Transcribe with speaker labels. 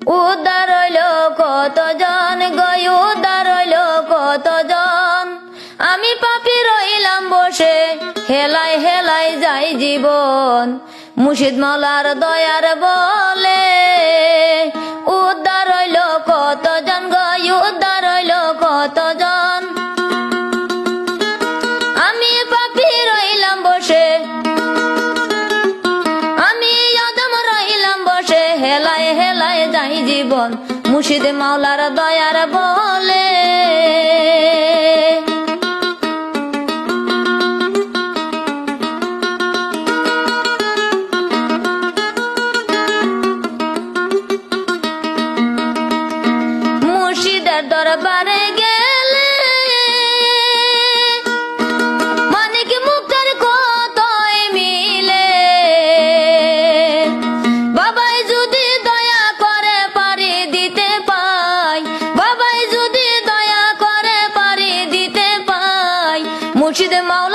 Speaker 1: উদ্ধার হইল কতজন গয়, উদ্ধার হইল কতজন। আমি পাপী রইলাম বসে, হেলাই হেলাই যাই জীবন। মুর্শিদ মাওলার দয়ার বলে উদ্ধার হইল কতজন গয়, উদ্ধার হইল কতজন। আমি পাপী রইলাম বসে, আমি অদম রইলাম বসে, হেলায় হেলায় যাই জীবন। মুর্শিদ মাওলার দয়ার বলে মুর্শিদের দরবারে গেলে মানিক মুক্তার কতই মিলে। বাবাই যদি দয়া করে পারি দিতে পাই, বাবাই যদি দয়া করে পারি দিতে পাই। মুর্শিদ মাওলা